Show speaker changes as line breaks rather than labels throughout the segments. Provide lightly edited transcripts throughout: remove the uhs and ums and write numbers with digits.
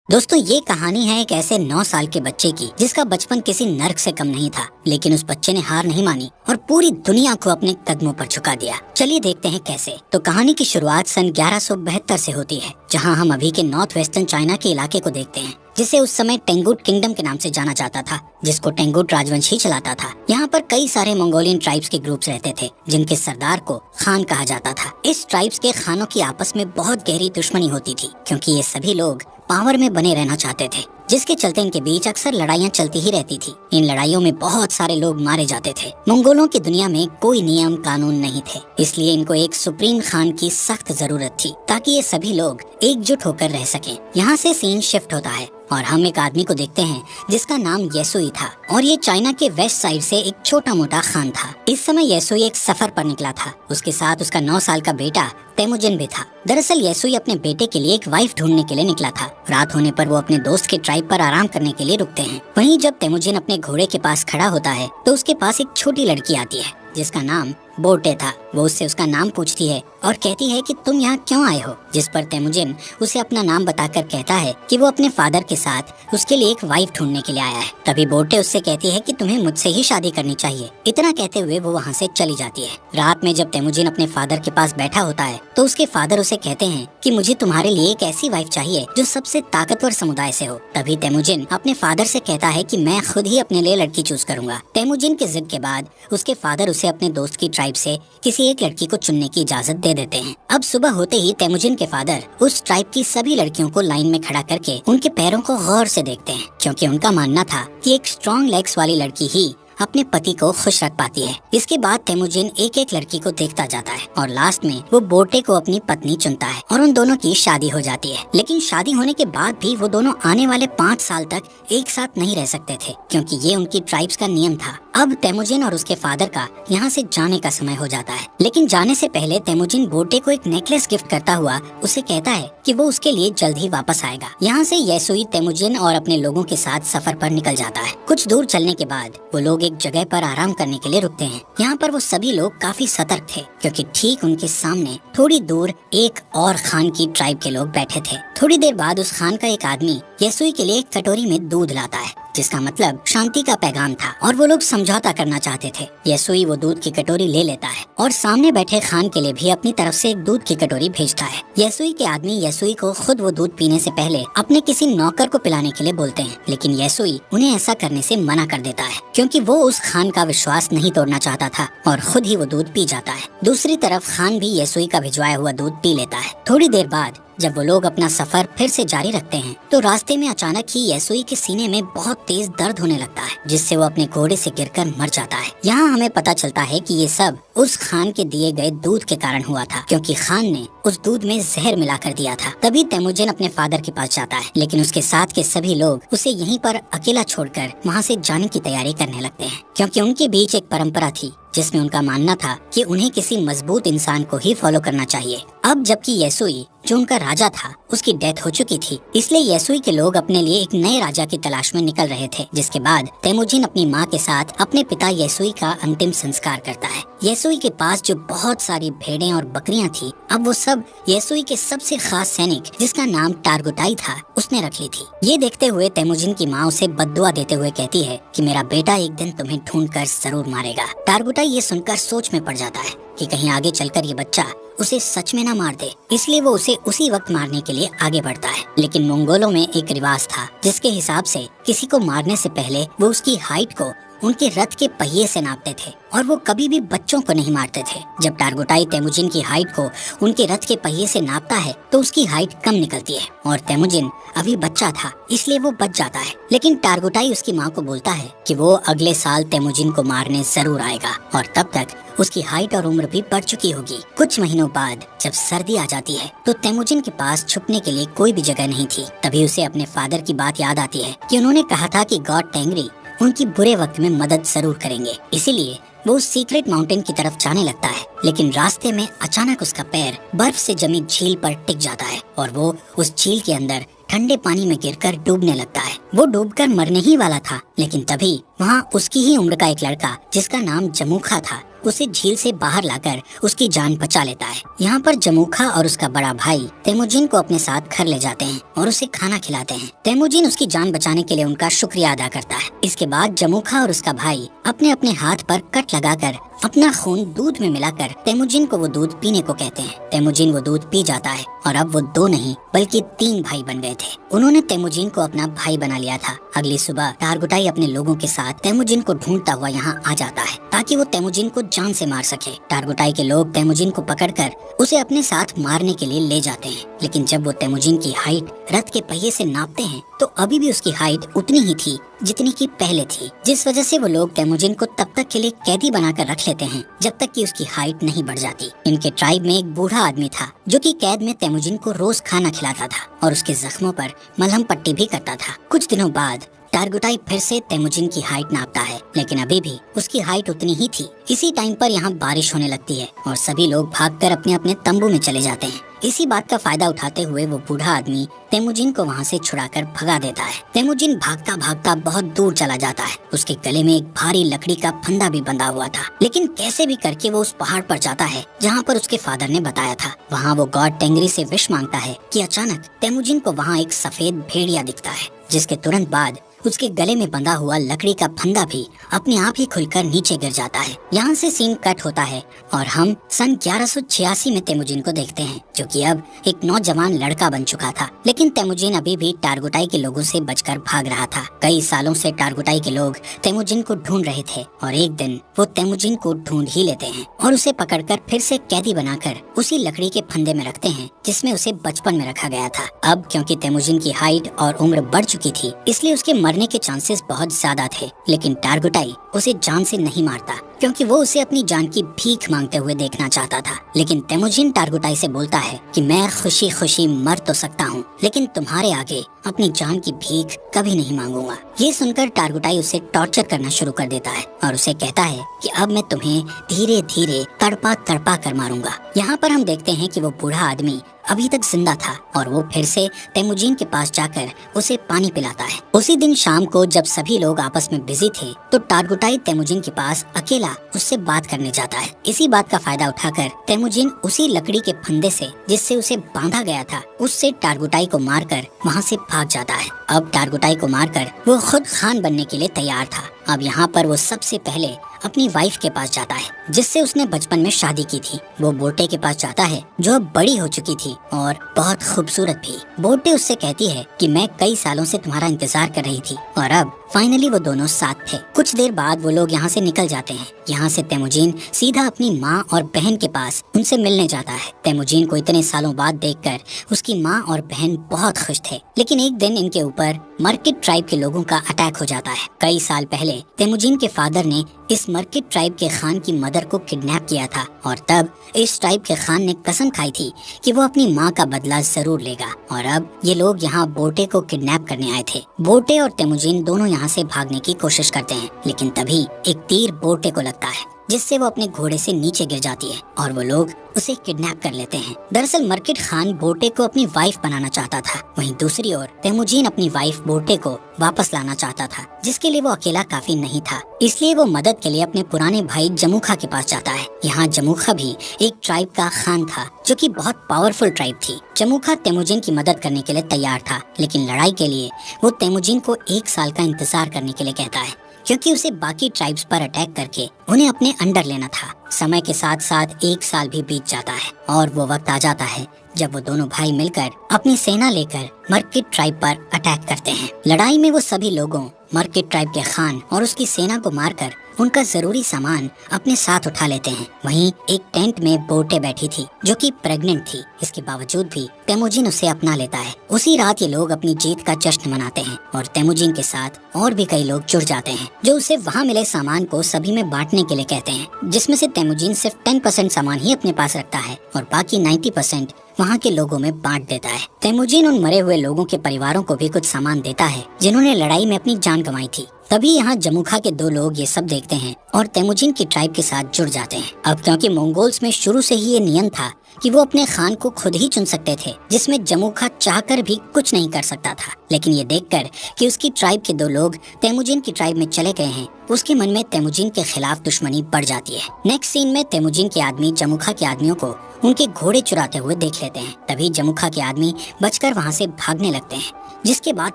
दोस्तों, ये कहानी है एक ऐसे 9 साल के बच्चे की जिसका बचपन किसी नर्क से कम नहीं था। लेकिन उस बच्चे ने हार नहीं मानी और पूरी दुनिया को अपने कदमों पर झुका दिया। चलिए देखते हैं कैसे। तो कहानी की शुरुआत सन 1172 से होती है, जहां हम अभी के नॉर्थ वेस्टर्न चाइना के इलाके को देखते हैं, जिसे उस समय टेंगुट किंगडम के नाम से जाना जाता था, जिसको टेंगुट राजवंश ही चलाता था। यहाँ पर कई सारे मंगोलियन ट्राइब्स के ग्रुप्स रहते थे, जिनके सरदार को खान कहा जाता था। इस ट्राइब्स के खानों की आपस में बहुत गहरी दुश्मनी होती थी, क्योंकि ये सभी लोग पावर में बने रहना चाहते थे, जिसके चलते इनके बीच अक्सर लड़ाइयाँ चलती ही रहती थी। इन लड़ाइयों में बहुत सारे लोग मारे जाते थे। मंगोलों की दुनिया में कोई नियम कानून नहीं थे, इसलिए इनको एक सुप्रीम खान की सख्त जरूरत थी, ताकि ये सभी लोग एकजुट होकर रह सकें। यहाँ से सीन शिफ्ट होता है और हम एक आदमी को देखते हैं जिसका नाम येसुई था, और ये चाइना के वेस्ट साइड से एक छोटा मोटा खान था। इस समय येसुई एक सफर पर निकला था। उसके साथ उसका 9 साल का बेटा तेमुजिन भी था। दरअसल येसुई अपने बेटे के लिए एक वाइफ ढूंढने के लिए निकला था। रात होने पर वो अपने दोस्त के ट्राइब पर आराम करने के लिए रुकते हैं। वहीं जब तेमुजिन अपने घोड़े के पास खड़ा होता है तो उसके पास एक छोटी लड़की आती है जिसका नाम बोटे था। वो उससे उसका नाम पूछती है और कहती है कि तुम यहाँ क्यों आए हो, जिस पर तेमुजिन उसे अपना नाम बताकर कहता है कि वो अपने फादर के साथ उसके लिए एक वाइफ ढूंढने के लिए आया है। तभी बोटे उससे कहती है कि तुम्हें मुझसे ही शादी करनी चाहिए। इतना कहते हुए वो वहाँ से चली जाती है। रात में जब तेमुजिन अपने फादर के पास बैठा होता है तो उसके फादर उसे कहते हैं कि मुझे तुम्हारे लिए एक ऐसी वाइफ चाहिए जो सबसे ताकतवर समुदाय से हो। तभी तेमुजिन अपने फादर से कहता है कि मैं खुद ही अपने लिए लड़की चूज करूंगा। तेमुजिन की जिद के बाद उसके फादर उसे अपने दोस्त की ट्राइब से किसी एक लड़की को चुनने की इजाजत दे देते हैं। अब सुबह होते ही तेमुजिन के फादर उस ट्राइब की सभी लड़कियों को लाइन में खड़ा करके उनके पैरों को गौर से देखते हैं, क्योंकि उनका मानना था कि एक स्ट्रॉन्ग लेग्स वाली लड़की ही अपने पति को खुश रख पाती है। इसके बाद तेमुजिन एक एक लड़की को देखता जाता है और लास्ट में वो बोटे को अपनी पत्नी चुनता है और उन दोनों की शादी हो जाती है। लेकिन शादी होने के बाद भी वो दोनों आने वाले 5 साल तक एक साथ नहीं रह सकते थे, क्योंकि ये उनकी ट्राइब्स का नियम था। अब तेमुजिन और उसके फादर का यहाँ से जाने का समय हो जाता है। लेकिन जाने से पहले तेमुजिन बोटे को एक नेकलेस गिफ्ट करता हुआ उसे कहता है कि वो उसके लिए जल्द ही वापस आएगा। यहाँ से येसुई तेमुजिन और अपने लोगों के साथ सफर पर निकल जाता है। कुछ दूर चलने के बाद वो लोग एक जगह पर आराम करने के लिए रुकते हैं। यहाँ पर वो सभी लोग काफी सतर्क थे, क्योंकि ठीक उनके सामने थोड़ी दूर एक और खान की ट्राइब के लोग बैठे थे। थोड़ी देर बाद उस खान का एक आदमी येसुई के लिए एक कटोरी में दूध लाता है, जिसका मतलब शांति का पैगाम था, और वो लोग समझौता करना चाहते थे। येसुई वो दूध की कटोरी ले लेता है और सामने बैठे खान के लिए भी अपनी तरफ से एक दूध की कटोरी भेजता है। येसुई के आदमी येसुई को खुद वो दूध पीने से पहले अपने किसी नौकर को पिलाने के लिए बोलते हैं, लेकिन येसुई उन्हें ऐसा करने से मना कर देता है, क्योंकि वो उस खान का विश्वास नहीं तोड़ना चाहता था और खुद ही वो दूध पी जाता है। दूसरी तरफ खान भी येसुई का भिजवाया हुआ दूध पी लेता है। थोड़ी देर बाद जब वो लोग अपना सफर फिर से जारी रखते हैं तो रास्ते में अचानक ही येसुई के सीने में बहुत तेज दर्द होने लगता है, जिससे वो अपने घोड़े से गिरकर मर जाता है। यहाँ हमें पता चलता है कि ये सब उस खान के दिए गए दूध के कारण हुआ था, क्योंकि खान ने उस दूध में जहर मिलाकर दिया था। तभी तेमुजिन अपने फादर के पास जाता है, लेकिन उसके साथ के सभी लोग उसे यहीं पर अकेला छोड़कर वहाँ से जाने की तैयारी करने लगते हैं, क्योंकि उनके बीच एक परंपरा थी जिसमें उनका मानना था कि उन्हें किसी मजबूत इंसान को ही फॉलो करना चाहिए। अब जबकि येसुई जो उनका राजा था उसकी डेथ हो चुकी थी, इसलिए येसुई के लोग अपने लिए एक नए राजा की तलाश में निकल रहे थे। जिसके बाद तेमुजिन अपनी माँ के साथ अपने पिता येसुई का अंतिम संस्कार करता है। येसुई के पास जो बहुत सारी भेड़ें और बकरियां थी, अब वो सब येसुई के सबसे खास सैनिक, जिसका नाम टारगुटाई था, उसने रख ली थी। ये देखते हुए तेमुजिन की माँ उसे बद्दुआ देते हुए कहती है कि मेरा बेटा एक दिन तुम्हें ढूंढ कर जरूर मारेगा। टारगुटाई ये सुनकर सोच में पड़ जाता है कि कहीं आगे चलकर ये बच्चा उसे सच में ना मार दे, इसलिए वो उसे उसी वक्त मारने के लिए आगे बढ़ता है। लेकिन मंगोलों में एक रिवाज था जिसके हिसाब से किसी को मारने से पहले वो उसकी हाइट को उनके रथ के पहिए से नापते थे, और वो कभी भी बच्चों को नहीं मारते थे। जब टारगुटाई तेमुजिन की हाइट को उनके रथ के पहिए से नापता है तो उसकी हाइट कम निकलती है, और तेमुजिन अभी बच्चा था इसलिए वो बच जाता है। लेकिन टारगुटाई उसकी माँ को बोलता है कि वो अगले साल तेमुजिन को मारने जरूर आएगा, और तब तक उसकी हाइट और उम्र भी बढ़ चुकी होगी। कुछ महीनों बाद जब सर्दी आ जाती है तो तेमुजिन के पास छुपने के लिए कोई भी जगह नहीं थी। तभी उसे अपने फादर की बात याद आती है कि उन्होंने कहा था कि गॉड टेंगरी उनकी बुरे वक्त में मदद जरूर करेंगे। इसीलिए वो उस सीक्रेट माउंटेन की तरफ जाने लगता है, लेकिन रास्ते में अचानक उसका पैर बर्फ से जमी झील पर टिक जाता है और वो उस झील के अंदर ठंडे पानी में गिरकर डूबने लगता है। वो डूबकर मरने ही वाला था, लेकिन तभी वहाँ उसकी ही उम्र का एक लड़का, जिसका नाम जमुखा था, उसे झील से बाहर लाकर उसकी जान बचा लेता है। यहाँ पर जमूखा और उसका बड़ा भाई तेमुजिन को अपने साथ घर ले जाते हैं और उसे खाना खिलाते हैं। तेमुजिन उसकी जान बचाने के लिए उनका शुक्रिया अदा करता है। इसके बाद जमूखा और उसका भाई अपने अपने हाथ पर कट लगाकर अपना खून दूध में मिलाकर तेमुजिन को वो दूध पीने को कहते हैं। तेमुजिन वो दूध पी जाता है और अब वो 2 नहीं बल्कि 3 भाई बन गए थे। उन्होंने तेमुजिन को अपना भाई बना लिया था। अगली सुबह टारगुटाई अपने लोगों के साथ तेमुजिन को ढूंढता हुआ यहाँ आ जाता है ताकि वो तेमुजिन को जान से मार सके। टारगुटाई के लोग तेमुजिन को पकड़कर उसे अपने साथ मारने के लिए ले जाते हैं, लेकिन जब वो तेमुजिन की हाइट रथ के पहिए से नापते हैं तो अभी भी उसकी हाइट उतनी ही थी जितनी की पहले थी, जिस वजह से वो लोग तेमुजिन को तब तक के लिए कैदी बनाकर रख लेते हैं जब तक कि उसकी हाइट नहीं बढ़ जाती। इनके ट्राइब में एक बूढ़ा आदमी था जो कि कैद में तेमुजिन को रोज खाना खिलाता था और उसके जख्मों पर मलहम पट्टी भी करता था। कुछ दिनों बाद टारगुटाई फिर से तेमुजिन की हाइट नापता है, लेकिन अभी भी उसकी हाइट उतनी ही थी। इसी टाइम पर यहाँ बारिश होने लगती है और सभी लोग भागकर अपने अपने तंबू में चले जाते हैं। इसी बात का फायदा उठाते हुए वो बूढ़ा आदमी तेमुजिन को वहाँ से छुड़ाकर भगा देता है। तेमुजिन भागता भागता बहुत दूर चला जाता है। उसके गले में एक भारी लकड़ी का फंदा भी बंधा हुआ था, लेकिन कैसे भी करके वो उस पहाड़ पर जाता है जहाँ पर उसके फादर ने बताया था। वहाँ वो गॉड टेंगरी से विश मांगता है कि अचानक तेमुजिन को वहाँ एक सफेद भेड़िया दिखता है, जिसके तुरंत बाद उसके गले में बंधा हुआ लकड़ी का फंदा भी अपने आप ही खुलकर नीचे गिर जाता है। यहाँ से सीन कट होता है और हम सन 1186 में तेमुजिन को देखते हैं, जो कि अब एक नौजवान लड़का बन चुका था। लेकिन तेमुजिन अभी भी टारगुटाई के लोगों से बचकर भाग रहा था। कई सालों से टारगुटाई के लोग तेमुजिन को ढूंढ रहे थे और एक दिन वो तेमुजिन को ढूंढ ही लेते हैं और उसे पकड़कर फिर से कैदी बनाकर उसी लकड़ी के फंदे में रखते हैं जिसमें उसे बचपन में रखा गया था। अब क्योंकि तेमुजिन की हाइट और उम्र बढ़ चुकी थी, इसलिए उसके मरने के चांसेस बहुत ज्यादा थे। लेकिन टारगुटाई उसे जान से नहीं मारता क्योंकि वो उसे अपनी जान की भीख मांगते हुए देखना चाहता था। लेकिन तेमुजिन टारगुटाई से बोलता है कि मैं खुशी खुशी मर तो सकता हूँ, लेकिन तुम्हारे आगे अपनी जान की भीख कभी नहीं मांगूंगा। ये सुनकर टारगुटाई उसे टॉर्चर करना शुरू कर देता है और उसे कहता है कि अब मैं तुम्हें धीरे धीरे तड़पा तड़पा कर मारूंगा। यहाँ पर हम देखते हैं कि वो बूढ़ा आदमी अभी तक जिंदा था और वो फिर से तेमुजिन के पास जाकर उसे पानी पिलाता है। उसी दिन शाम को जब सभी लोग आपस में बिजी थे तो टारगुटाई तेमुजिन के पास अकेला उससे बात करने जाता है। इसी बात का फायदा उठाकर तेमुजिन उसी लकड़ी के फंदे से जिससे उसे बांधा गया था उससे टारगुटाई को मारकर वहाँ से भाग जाता है। अब टारगुटाई को मारकर वो खुद खान बनने के लिए तैयार था। अब यहाँ पर वो सबसे पहले अपनी वाइफ के पास जाता है जिससे उसने बचपन में शादी की थी। वो बोटे के पास जाता है जो अब बड़ी हो चुकी थी और बहुत खूबसूरत भी। बोटे उससे कहती है कि मैं कई सालों से तुम्हारा इंतजार कर रही थी और अब फाइनली वो दोनों साथ थे। कुछ देर बाद वो लोग यहाँ से निकल जाते हैं। यहाँ से तेमुजिन सीधा अपनी माँ और बहन के पास उनसे मिलने जाता है। तेमुजिन को इतने सालों बाद देखकर उसकी माँ और बहन बहुत खुश थे, लेकिन एक दिन इनके ऊपर मर्किट ट्राइब के लोगों का अटैक हो जाता है। कई साल पहले तेमुजिन के फादर ने इस मर्किट ट्राइब के खान की मदर को किडनैप किया था और तब इस ट्राइब के खान ने कसम खाई थी कि वो अपनी माँ का बदला जरूर लेगा। और अब ये लोग यहाँ बोटे को किडनैप करने आए थे। बोटे और तेमुजिन दोनों यहाँ से भागने की कोशिश करते हैं, लेकिन तभी एक तीर बोटे को लगता है जिससे वो अपने घोड़े से नीचे गिर जाती है और वो लोग उसे किडनैप कर लेते हैं। दरअसल मर्किट खान बोटे को अपनी वाइफ बनाना चाहता था, वहीं दूसरी ओर तेमुजिन अपनी वाइफ बोटे को वापस लाना चाहता था, जिसके लिए वो अकेला काफी नहीं था। इसलिए वो मदद के लिए अपने पुराने भाई जमूखा के पास जाता है। यहाँ जमूखा भी एक ट्राइब का खान था जो कि बहुत पावरफुल ट्राइब थी। जमूखा तेमुजिन की मदद करने के लिए तैयार था, लेकिन लड़ाई के लिए वो तेमुजिन को 1 साल का इंतजार करने के लिए कहता है क्योंकि उसे बाकी ट्राइब्स पर अटैक करके उन्हें अपने अंडर लेना था। समय के साथ साथ 1 साल भी बीत जाता है और वो वक्त आ जाता है जब वो दोनों भाई मिलकर अपनी सेना लेकर मर्किट ट्राइब पर अटैक करते हैं। लड़ाई में वो सभी लोगों मर्किट ट्राइब के खान और उसकी सेना को मारकर उनका जरूरी सामान अपने साथ उठा लेते हैं। वहीं एक टेंट में बोटे बैठी थी जो कि प्रेग्नेंट थी। इसके बावजूद भी तेमुजिन उसे अपना लेता है। उसी रात ये लोग अपनी जीत का जश्न मनाते हैं और तेमुजिन के साथ और भी कई लोग जुड़ जाते हैं जो उसे वहाँ मिले सामान को सभी में बांटने के लिए कहते हैं, जिसमें से तेमुजिन सिर्फ 10% सामान ही अपने पास रखता है और बाकी 90% वहाँ के लोगों में बांट देता है। तेमुजिन उन मरे हुए लोगों के परिवारों को भी कुछ सामान देता है जिन्होंने लड़ाई में अपनी जान गंवाई थी। तभी यहाँ जमूखा के 2 लोग ये सब देखते हैं और तेमुजिन की ट्राइब के साथ जुड़ जाते हैं। अब क्योंकि मंगोल्स में शुरू से ही ये नियम था कि वो अपने खान को खुद ही चुन सकते थे, जिसमें जमुखा चाहकर भी कुछ नहीं कर सकता था। लेकिन ये देखकर कि उसकी ट्राइब के 2 लोग तेमुजिन की ट्राइब में चले गए हैं, उसके मन में तेमुजिन के खिलाफ दुश्मनी बढ़ जाती है। नेक्स्ट सीन में तेमुजिन के आदमी जमुखा के आदमियों को उनके घोड़े चुराते हुए देख लेते हैं। तभी जमुखा के आदमी बचकर वहाँ से भागने लगते हैं, जिसके बाद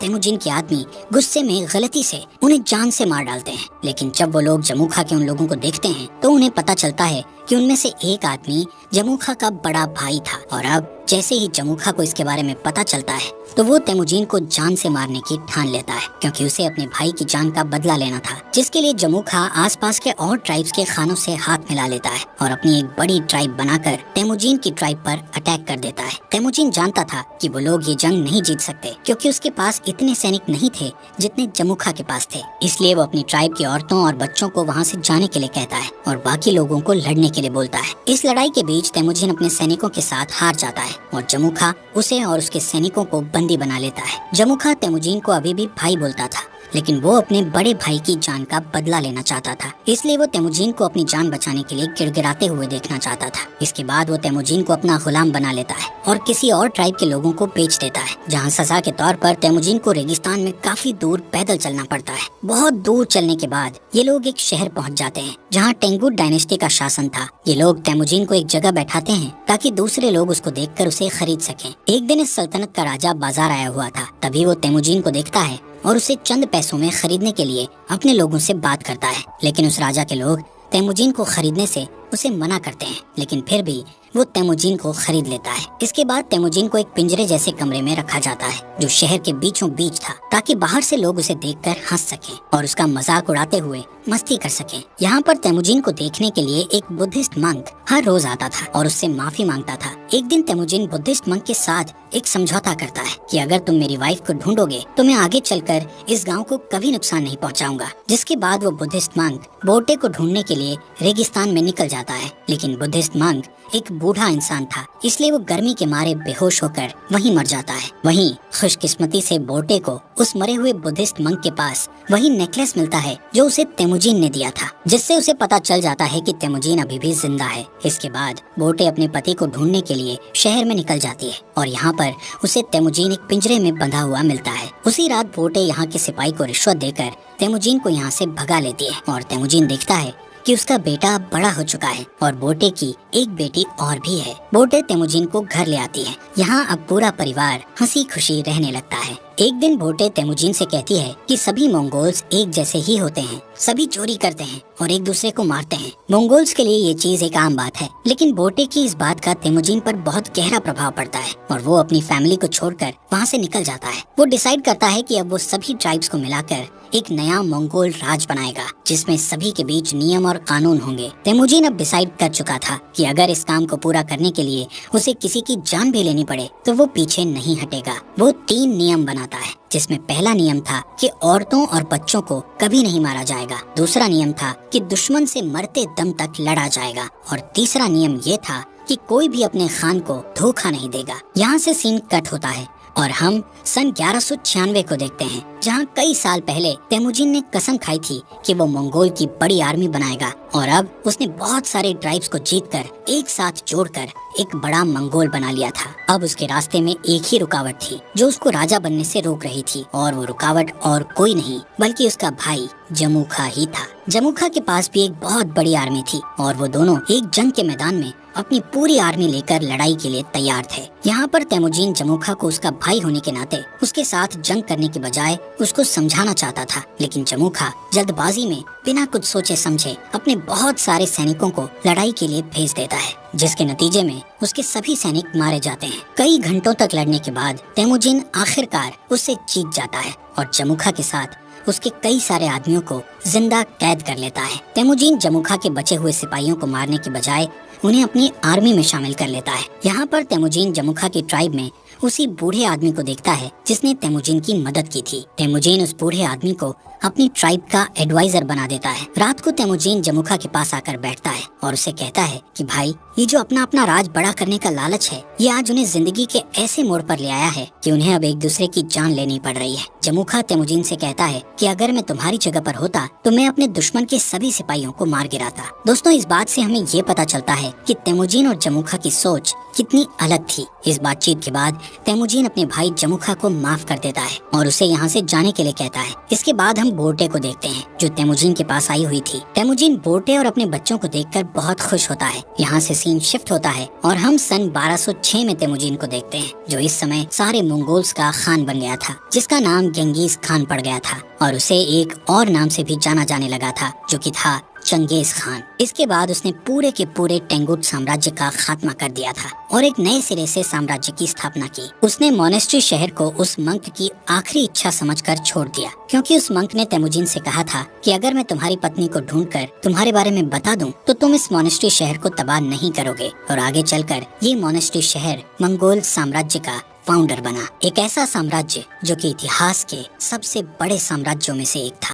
तेमुजिन के आदमी गुस्से में गलती से उन्हें जान से मार डालते हैं। लेकिन जब वो लोग जमुखा के उन लोगों को देखते हैं तो उन्हें पता चलता है कि उनमें से एक आदमी जमुखा का बड़ा भाई था। और अब जैसे ही जमुखा को इसके बारे में पता चलता है तो वो तेमुजिन को जान से मारने की ठान लेता है, क्योंकि उसे अपने भाई की जान का बदला लेना था, जिसके लिए जमुखा आसपास के और ट्राइब्स के खानों से हाथ मिला लेता है और अपनी एक बड़ी ट्राइब बनाकर तेमुजिन की ट्राइब पर अटैक कर देता है। तेमुजिन जानता था कि वो लोग ये जंग नहीं जीत सकते, क्योंकि उसके पास इतने सैनिक नहीं थे जितने जमुखा के पास थे। इसलिए वो अपनी ट्राइब की औरतों और बच्चों को वहाँ से जाने के लिए कहता है और बाकी लोगों को लड़ने के लिए बोलता है। इस लड़ाई के बीच तेमुजिन अपने सैनिकों के साथ हार जाता है और जमुखा उसे और उसके सैनिकों को बंदी बना लेता है। जमुखा तेमुजिन को अभी भी भाई बोलता था, लेकिन वो अपने बड़े भाई की जान का बदला लेना चाहता था, इसलिए वो तेमुजिन को अपनी जान बचाने के लिए गिड़गिड़ाते हुए देखना चाहता था। इसके बाद वो तेमुजिन को अपना गुलाम बना लेता है और किसी और ट्राइब के लोगों को बेच देता है, जहाँ सजा के तौर पर तेमुजिन को रेगिस्तान में काफी दूर पैदल चलना पड़ता है। बहुत दूर चलने के बाद ये लोग एक शहर पहुँच जाते हैं जहाँ टेंगुट डायनेस्टी का शासन था। ये लोग तेमुजिन को एक जगह बैठाते हैं ताकि दूसरे लोग उसको देखकर उसे खरीद सकें। एक दिन इस सल्तनत का राजा बाजार आया हुआ था, तभी वो तेमुजिन को देखता है और उसे चंद पैसों में खरीदने के लिए अपने लोगों से बात करता है। लेकिन उस राजा के लोग तेमुजिन को खरीदने से उसे मना करते हैं, लेकिन फिर भी वो तेमुजिन को खरीद लेता है। इसके बाद तेमुजिन को एक पिंजरे जैसे कमरे में रखा जाता है जो शहर के बीचों बीच था, ताकि बाहर से लोग उसे देखकर हंस सकें और उसका मजाक उड़ाते हुए मस्ती कर सकें। यहाँ पर तेमुजिन को देखने के लिए एक बुद्धिस्ट मंक हर रोज आता था और उससे माफी मांगता था। एक दिन तेमुजिन बुद्धिस्ट मंक के साथ एक समझौता करता है कि अगर तुम मेरी वाइफ को ढूंढोगे तो मैं आगे चलकर इस गाँव को कभी नुकसान नहीं पहुँचाऊंगा। जिसके बाद वो बुद्धिस्ट मंक बोटे को ढूंढने के लिए रेगिस्तान में निकल जाता है, लेकिन बुद्धिस्ट मंक एक बूढ़ा इंसान था, इसलिए वो गर्मी के मारे बेहोश होकर वहीं मर जाता है। वहीं खुशकिस्मती से बोटे को उस मरे हुए बुद्धिस्ट मंक के पास वही नेकलेस मिलता है जो उसे तेमुजिन ने दिया था, जिससे उसे पता चल जाता है कि तेमुजिन अभी भी जिंदा है। इसके बाद बोटे अपने पति को ढूंढने के लिए शहर में निकल जाती है और यहाँ पर उसे तेमुजिन एक पिंजरे में बंधा हुआ मिलता है। उसी रात बोटे यहाँ के सिपाही को रिश्वत देकर तेमुजिन को यहाँ से भगा लेती है और तेमुजिन देखता है कि उसका बेटा बड़ा हो चुका है और बोटे की एक बेटी और भी है। बोटे तेमुजिन को घर ले आती है। यहाँ अब पूरा परिवार हंसी खुशी रहने लगता है। एक दिन बोटे तेमुजिन से कहती है कि सभी मंगोल्स एक जैसे ही होते हैं, सभी चोरी करते हैं और एक दूसरे को मारते हैं। मंगोल्स के लिए ये चीज एक आम बात है, लेकिन बोटे की इस बात का तेमुजिन पर बहुत गहरा प्रभाव पड़ता है और वो अपनी फैमिली को छोड़कर वहाँ से निकल जाता है। वो डिसाइड करता है कि अब वो सभी ट्राइब्स को मिलाकर एक नया मंगोल राज बनाएगा, जिसमें सभी के बीच नियम और कानून होंगे। तेमुजिन अब डिसाइड कर चुका था कि अगर इस काम को पूरा करने के लिए उसे किसी की जान भी लेनी पड़े तो वो पीछे नहीं हटेगा। वो 3 नियम बनाता है, जिसमें पहला नियम था कि औरतों और बच्चों को कभी नहीं मारा जाएगा। दूसरा नियम था कि दुश्मन से मरते दम तक लड़ा जाएगा और तीसरा नियम ये था कि कोई भी अपने खान को धोखा नहीं देगा। यहाँ से सीन कट होता है और हम सन 1196 को देखते हैं, जहाँ कई साल पहले तेमुजिन ने कसम खाई थी कि वो मंगोल की बड़ी आर्मी बनाएगा और अब उसने बहुत सारे ट्राइब्स को जीतकर एक साथ जोड़कर एक बड़ा मंगोल बना लिया था। अब उसके रास्ते में एक ही रुकावट थी जो उसको राजा बनने से रोक रही थी, और वो रुकावट और कोई नहीं बल्कि उसका भाई जमुखा ही था। जमुखा के पास भी एक बहुत बड़ी आर्मी थी और वो दोनों एक जंग के मैदान में अपनी पूरी आर्मी लेकर लड़ाई के लिए तैयार थे। यहाँ पर तेमुजिन जमुखा को उसका भाई होने के नाते उसके साथ जंग करने के बजाय उसको समझाना चाहता था, लेकिन जमुखा जल्दबाजी में बिना कुछ सोचे समझे अपने बहुत सारे सैनिकों को लड़ाई के लिए भेज देता है, जिसके नतीजे में उसके सभी सैनिक मारे जाते हैं। कई घंटों तक लड़ने के बाद तेमुजिन आखिरकार उससे जीत जाता है और जमुखा के साथ उसके कई सारे आदमियों को जिंदा कैद कर लेता है। तेमुजिन जमुखा के बचे हुए सिपाहियों को मारने के बजाय उन्हें अपनी आर्मी में शामिल कर लेता है। यहाँ पर तेमुजिन जमुखा की ट्राइब में उसी बूढ़े आदमी को देखता है जिसने तेमुजीन की मदद की थी। तेमुजीन उस बूढ़े आदमी को अपनी ट्राइब का एडवाइजर बना देता है। रात को तेमुजीन जमुखा के पास आकर बैठता है और उसे कहता है कि भाई, ये जो अपना अपना राज बड़ा करने का लालच है, ये आज उन्हें जिंदगी के ऐसे मोड़ पर ले आया है कि उन्हें अब एक दूसरे की जान लेनी पड़ रही है। जमुखा तेमुजीन से कहता है कि अगर मैं तुम्हारी जगह पर होता तो मैं अपने दुश्मन के सभी सिपाहियों को मार गिराता। दोस्तों, इस बात से हमें ये पता चलता है कि तेमुजीन और जमुखा की सोच कितनी अलग थी। इस बातचीत के बाद तेमुजीन अपने भाई जमुखा को माफ कर देता है और उसे यहाँ से जाने के लिए कहता है। इसके बाद हम बोर्टे को देखते हैं जो तेमुजीन के पास आई हुई थी। तेमुजीन बोर्टे और अपने बच्चों को देखकर बहुत खुश होता है। यहाँ से सीन शिफ्ट होता है और हम सन 1206 में तेमुजीन को देखते हैं, जो इस समय सारे मंगोल्स का खान बन गया था, जिसका नाम गेंगीज खान पड़ गया था और उसे एक और नाम से भी जाना जाने लगा था, जो कि था चंगेज खान। इसके बाद उसने पूरे के पूरे टेंगुट साम्राज्य का खात्मा कर दिया था और एक नए सिरे से साम्राज्य की स्थापना की। उसने मोनेस्ट्री शहर को उस मंक की आखिरी इच्छा समझकर छोड़ दिया, क्योंकि उस मंक ने तेमुजीन से कहा था कि अगर मैं तुम्हारी पत्नी को ढूंढकर तुम्हारे बारे में बता दूं तो तुम इस मोनेस्ट्री शहर को तबाह नहीं करोगे। और आगे चलकर ये मोनेस्ट्री शहर मंगोल साम्राज्य का फाउंडर बना, एक ऐसा साम्राज्य जो कि इतिहास के सबसे बड़े साम्राज्यों में से एक था।